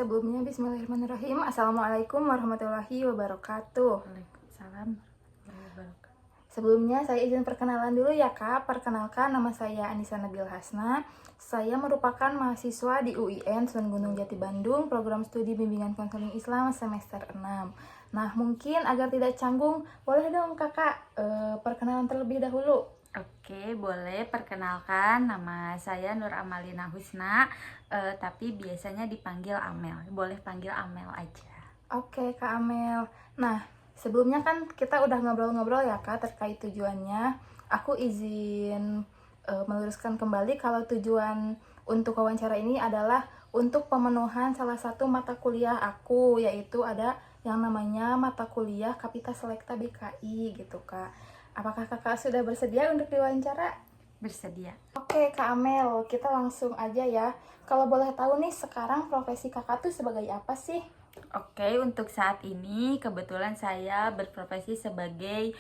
Sebelumnya bismillahirrahmanirrahim. Assalamualaikum warahmatullahi wabarakatuh. Waalaikumsalam warahmatullahi wabarakatuh. Sebelumnya saya izin perkenalan dulu ya Kak. Perkenalkan, nama saya Anissa Nabil Hasna. Saya merupakan mahasiswa di UIN Sunan Gunung Jati Bandung, program studi bimbingan konseling Islam semester 6. Nah, mungkin agar tidak canggung, boleh dong Kakak perkenalan terlebih dahulu. Oke, boleh. Perkenalkan, nama saya Nur Amalina Husna, tapi biasanya dipanggil Amel. Boleh panggil Amel aja. Oke Kak Amel. Nah, sebelumnya kan kita udah ngobrol-ngobrol ya Kak terkait tujuannya. Aku izin meluruskan kembali kalau tujuan untuk wawancara ini adalah untuk pemenuhan salah satu mata kuliah aku, yaitu ada yang namanya mata kuliah Kapita Selekta BKI gitu Kak. Apakah Kakak sudah bersedia untuk diwawancara? Bersedia. Oke Kak Amel, kita langsung aja ya. Kalau boleh tahu nih, sekarang profesi Kakak tuh sebagai apa sih? Oke, untuk saat ini kebetulan saya berprofesi sebagai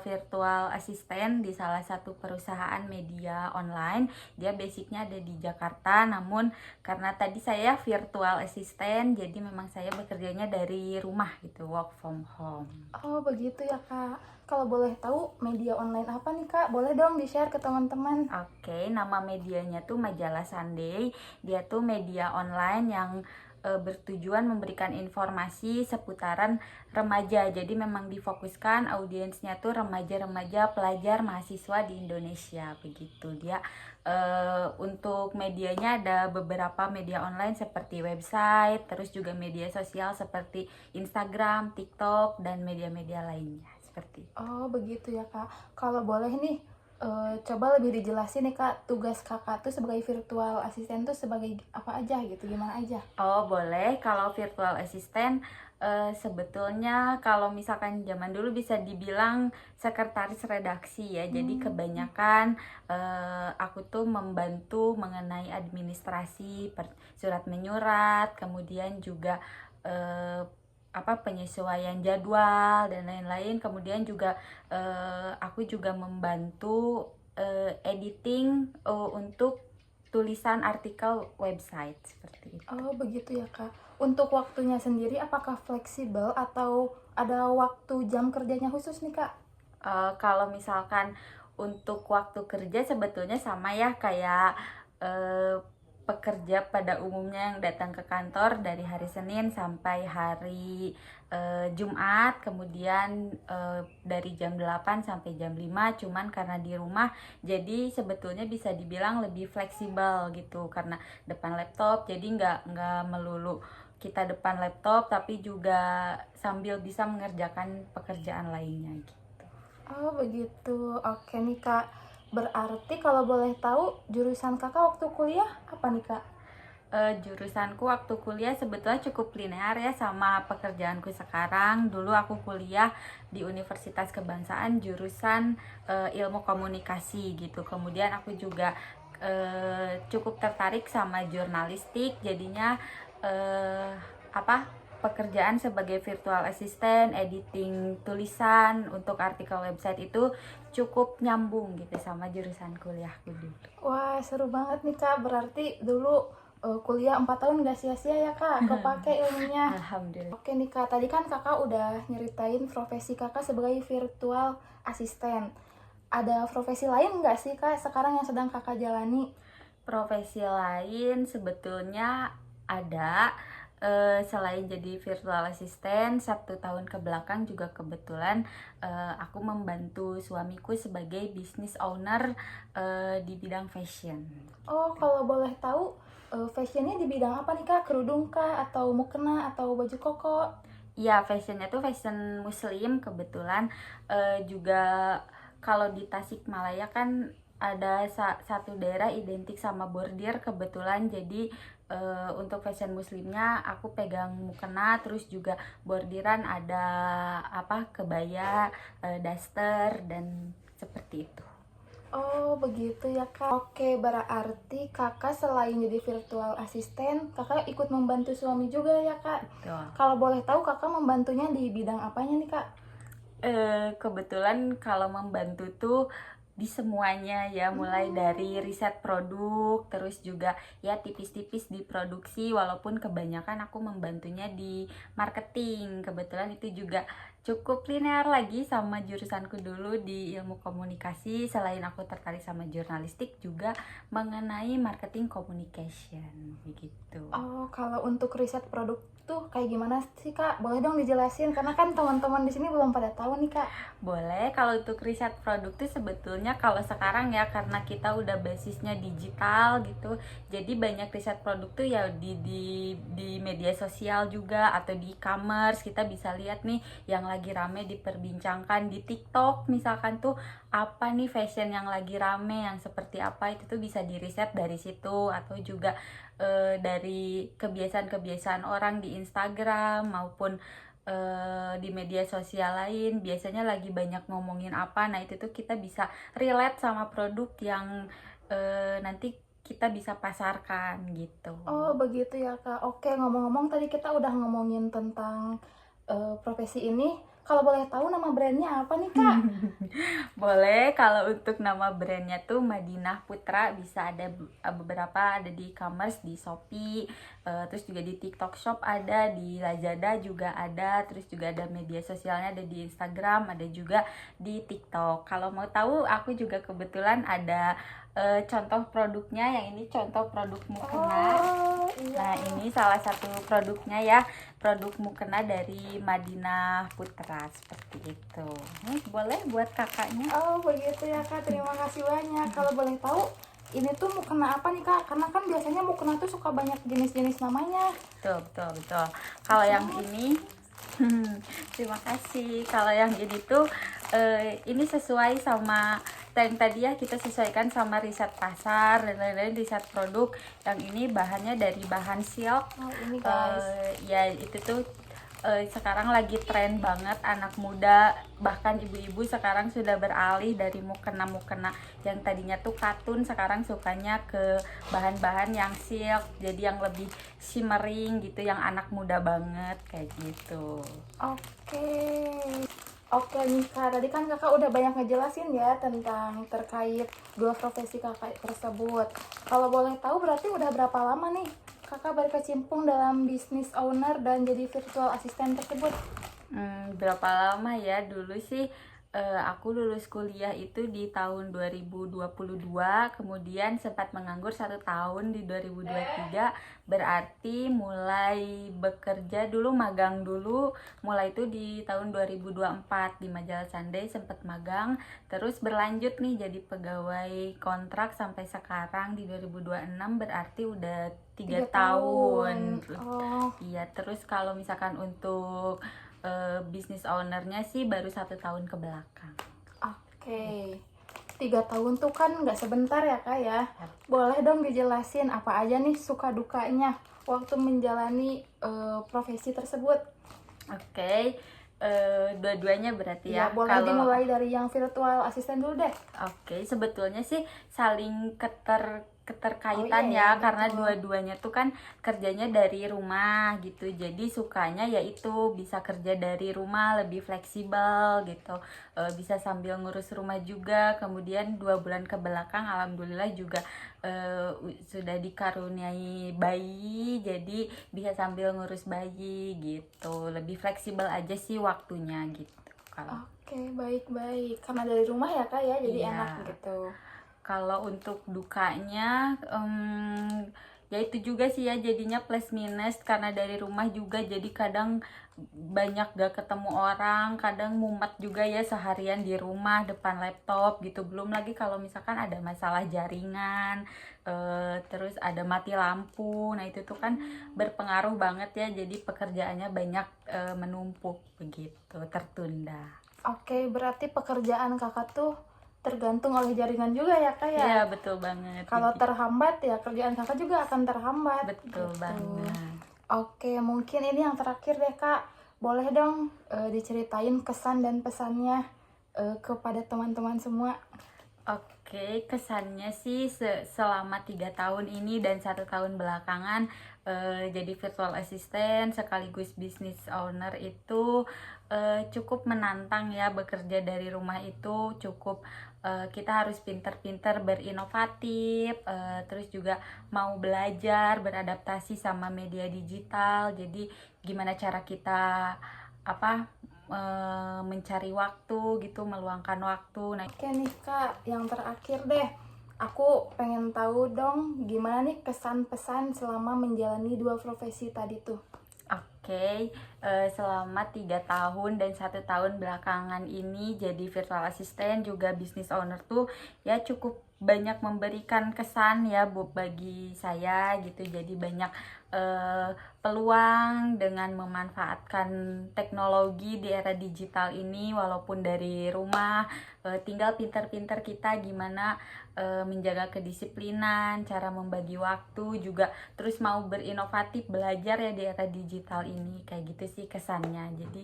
virtual assistant di salah satu perusahaan media online. Dia basicnya ada di Jakarta, namun karena tadi saya virtual assistant, jadi memang saya bekerjanya dari rumah gitu, work from home. Oh begitu ya Kak. Kalau boleh tahu media online apa nih Kak? Boleh dong di-share ke teman-teman. Oke, nama medianya tuh Majalah Sunday. Dia tuh media online yang bertujuan memberikan informasi seputaran remaja. Jadi memang difokuskan audiensnya tuh remaja-remaja pelajar mahasiswa di Indonesia begitu. Dia untuk medianya ada beberapa media online seperti website, terus juga media sosial seperti Instagram, TikTok, dan media-media lainnya seperti itu. Oh begitu ya Kak. Kalau boleh nih, coba lebih dijelasin nih Kak, tugas Kakak tuh sebagai virtual assistant tuh sebagai apa aja gitu, gimana aja? Oh boleh, kalau virtual assistant sebetulnya kalau misalkan zaman dulu bisa dibilang sekretaris redaksi ya. Jadi kebanyakan aku tuh membantu mengenai administrasi, surat menyurat, kemudian juga penyesuaian jadwal dan lain-lain. Kemudian juga aku juga membantu editing untuk tulisan artikel website seperti itu. Oh begitu ya Kak. Untuk waktunya sendiri apakah fleksibel atau ada waktu jam kerjanya khusus nih Kak? Kalau misalkan untuk waktu kerja sebetulnya sama ya kayak pekerja pada umumnya yang datang ke kantor dari hari Senin sampai hari Jumat, kemudian dari jam 8 sampai jam 5, cuman karena di rumah jadi sebetulnya bisa dibilang lebih fleksibel gitu karena depan laptop, jadi nggak melulu kita depan laptop tapi juga sambil bisa mengerjakan pekerjaan lainnya gitu. Oh begitu. Oke nih Kak. Berarti kalau boleh tahu jurusan Kakak waktu kuliah apa nih Kak? Jurusanku waktu kuliah sebetulnya cukup linear ya sama pekerjaanku sekarang. Dulu aku kuliah di Universitas Kebangsaan jurusan ilmu komunikasi gitu. Kemudian aku juga cukup tertarik sama jurnalistik, jadinya pekerjaan sebagai virtual assistant, editing tulisan untuk artikel website itu cukup nyambung gitu sama jurusan kuliahku dulu. Wah seru banget nih Kak. Berarti dulu kuliah 4 tahun gak sia-sia ya Kak, kepake ilmunya. Alhamdulillah. Oke nih Kak, tadi kan Kakak udah nyeritain profesi Kakak sebagai virtual assistant. Ada profesi lain nggak sih Kak sekarang yang sedang Kakak jalani? Profesi lain sebetulnya ada. Selain jadi virtual assistant, 1 tahun ke belakang juga kebetulan aku membantu suamiku sebagai business owner di bidang fashion. Oh kalau boleh tahu, fashionnya di bidang apa nih Kak? Kerudung kah? Atau mukena? Atau baju koko? Iya, fashionnya tuh fashion muslim kebetulan. Juga kalau di Tasikmalaya kan ada satu daerah identik sama bordir kebetulan, jadi untuk fashion muslimnya aku pegang mukena, terus juga bordiran ada kebaya, daster dan seperti itu. Oh begitu ya Kak. Oke berarti Kakak selain jadi virtual assistant, Kakak ikut membantu suami juga ya Kak? Betul. Kalau boleh tahu Kakak membantunya di bidang apanya nih Kak? Kebetulan kalau membantu tuh di semuanya ya, mulai dari riset produk, terus juga ya tipis-tipis di produksi, walaupun kebanyakan aku membantunya di marketing. Kebetulan itu juga cukup linear lagi sama jurusanku dulu di ilmu komunikasi. Selain aku tertarik sama jurnalistik, juga mengenai marketing communication begitu. Oh, kalau untuk riset produk tuh kayak gimana sih Kak? Boleh dong dijelasin karena kan teman-teman di sini belum pada tahu nih Kak. Boleh, kalau untuk riset produk tuh sebetulnya kalau sekarang ya, karena kita udah basisnya digital gitu, jadi banyak riset produk tuh ya di media sosial juga atau di e-commerce. Kita bisa lihat nih yang lagi rame diperbincangkan di TikTok misalkan tuh, apa nih fashion yang lagi rame, yang seperti apa, itu tuh bisa di riset dari situ. Atau juga dari kebiasaan-kebiasaan orang di Instagram maupun di media sosial lain, biasanya lagi banyak ngomongin apa. Nah itu tuh kita bisa relate sama produk yang nanti kita bisa pasarkan gitu. Oh, begitu ya Kak. Oke, ngomong-ngomong tadi kita udah ngomongin tentang profesi ini. Kalau boleh tahu nama brandnya apa nih Kak? Boleh, kalau untuk nama brandnya tuh Madinah Putra, bisa ada beberapa, ada di e-commerce, di Shopee, terus juga di TikTok Shop ada, di Lazada juga ada, terus juga ada media sosialnya, ada di Instagram, ada juga di TikTok. Kalau mau tahu, aku juga kebetulan ada contoh produknya. Yang ini contoh produk mukena. Oh, iya. Nah ini salah satu produknya ya, produk mukena dari Madinah Putra seperti itu. Nih boleh buat kakaknya. Oh, begitu ya Kak. Terima kasih banyak. Kalau boleh tahu, ini tuh mukena apa nih Kak? Karena kan biasanya mukena tuh suka banyak jenis-jenis namanya. Betul. Kalau yang ini terima kasih. Kalau yang ini tuh ini sesuai sama yang tadi ya, kita sesuaikan sama riset pasar dan lain-lain, riset produk. Yang ini bahannya dari bahan silk. Oh, ini guys. Ya itu tuh sekarang lagi tren banget, anak muda bahkan ibu-ibu sekarang sudah beralih dari mukena yang tadinya tuh katun, sekarang sukanya ke bahan-bahan yang silk, jadi yang lebih shimmering gitu, yang anak muda banget kayak gitu. Oke. Oke nih Kak, tadi kan kakak udah banyak ngejelasin ya tentang terkait dua profesi kakak tersebut. Kalau boleh tahu berarti udah berapa lama nih kakak berkecimpung dalam bisnis owner dan jadi virtual assistant tersebut? Berapa lama ya? Dulu sih aku lulus kuliah itu di tahun 2022, kemudian sempat menganggur 1 tahun di 2023. Berarti mulai bekerja dulu, magang dulu, mulai itu di tahun 2024 di majalah Sunday sempat magang, terus berlanjut nih jadi pegawai kontrak sampai sekarang di 2026, berarti udah 3 tahun. Oh, Iya, terus kalau misalkan untuk bisnis ownernya sih baru 1 tahun ke belakang. oke. 3 tahun tuh kan nggak sebentar ya Kak ya. Boleh dong dijelasin apa aja nih suka dukanya waktu menjalani profesi tersebut? Oke, dua-duanya berarti Ya, ya. boleh Kalau dimulai dari yang virtual assistant dulu deh. Oke, sebetulnya sih saling Oh, keterkaitan iya, ya, karena betul. dua-duanya tuh kan kerjanya dari rumah gitu. Jadi sukanya yaitu bisa kerja dari rumah, lebih fleksibel gitu. Bisa sambil ngurus rumah juga. Kemudian 2 bulan ke belakang alhamdulillah juga sudah dikaruniai bayi, jadi bisa sambil ngurus bayi gitu. Lebih fleksibel aja sih waktunya gitu. Kalau Oke, baik-baik. Karena dari rumah ya Kak ya, jadi Iya. enak gitu. Kalau untuk dukanya, ya itu juga sih ya, jadinya plus minus karena dari rumah juga, jadi kadang banyak gak ketemu orang, kadang mumet juga ya seharian di rumah depan laptop gitu. Belum lagi kalau misalkan ada masalah jaringan, terus ada mati lampu, nah itu tuh kan berpengaruh banget ya, jadi pekerjaannya banyak menumpuk begitu, tertunda. Oke, berarti pekerjaan kakak tuh tergantung oleh jaringan juga ya Kak ya. Iya betul banget. Kalau Begitu. terhambat ya kerjaan kakak juga akan terhambat. Betul Gitu. banget. Oke, mungkin ini yang terakhir deh Kak. Boleh dong diceritain kesan dan pesannya kepada teman-teman semua. Oke, kesannya sih selama 3 tahun ini dan 1 tahun belakangan jadi virtual assistant sekaligus business owner itu cukup menantang ya. Bekerja dari rumah itu cukup kita harus pinter-pinter berinovatif, terus juga mau belajar beradaptasi sama media digital. Jadi gimana cara kita mencari waktu gitu, meluangkan waktu. Nah, Oke nih Kak, yang terakhir deh. Aku pengen tahu dong gimana nih kesan pesan selama menjalani dua profesi tadi tuh. oke, selama 3 tahun dan 1 tahun belakangan ini jadi virtual assistant juga business owner tuh ya cukup banyak memberikan kesan ya bagi saya gitu. Jadi banyak peluang dengan memanfaatkan teknologi di era digital ini walaupun dari rumah. Tinggal pinter-pinter kita gimana menjaga kedisiplinan, cara membagi waktu juga, terus mau berinovatif belajar ya di era digital ini. Kayak gitu sih kesannya. Jadi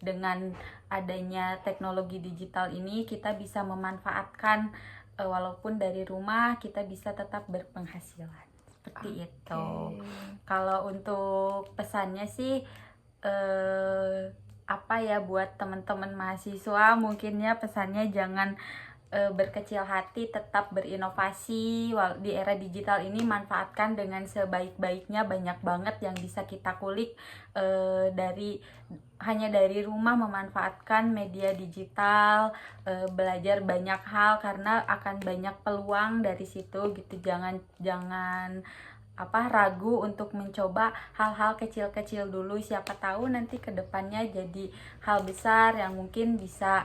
dengan adanya teknologi digital ini kita bisa memanfaatkan walaupun dari rumah kita bisa tetap berpenghasilan seperti itu. Kalau untuk pesannya sih apa ya, buat teman-teman mahasiswa mungkin ya pesannya jangan berkecil hati, tetap berinovasi di era digital ini. Manfaatkan dengan sebaik-baiknya, banyak banget yang bisa kita kulik hanya dari rumah, memanfaatkan media digital, belajar banyak hal karena akan banyak peluang dari situ gitu. Jangan ragu untuk mencoba hal-hal kecil-kecil dulu, siapa tahu nanti kedepannya jadi hal besar yang mungkin bisa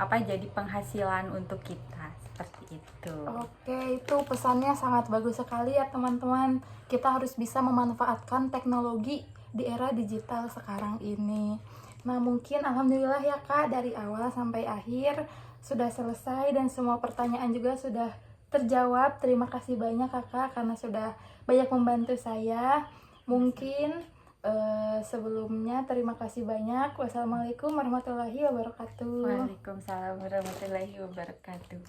jadi penghasilan untuk kita seperti itu. Oke, itu pesannya sangat bagus sekali ya teman-teman. Kita harus bisa memanfaatkan teknologi di era digital sekarang ini. Nah, mungkin alhamdulillah ya Kak, dari awal sampai akhir sudah selesai dan semua pertanyaan juga sudah terjawab. Terima kasih banyak Kakak karena sudah banyak membantu saya. Mungkin sebelumnya terima kasih banyak. Wassalamualaikum warahmatullahi wabarakatuh. Waalaikumsalam warahmatullahi wabarakatuh.